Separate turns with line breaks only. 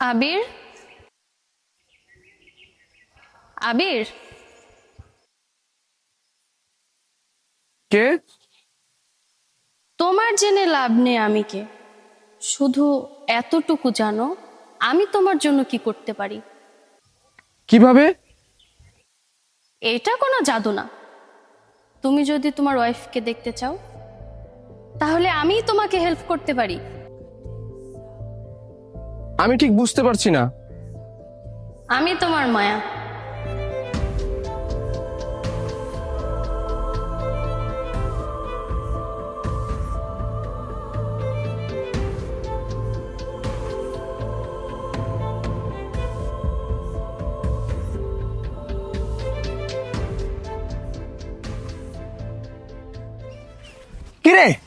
আবির, আবির,
কে?
তোমার জেনে লাভ নেই আমি কে। শুধু এতটুকু জানো, আমি তোমার জন্য কি করতে পারি।
কিভাবে?
এটা কোনো জাদু না। তুমি যদি তোমার ওয়াইফকে দেখতে চাও, তাহলে আমি তোমাকে হেল্প করতে পারি।
আমি ঠিক বুঝতে পারছি না।
আমি তোমার মায়া।
কিরে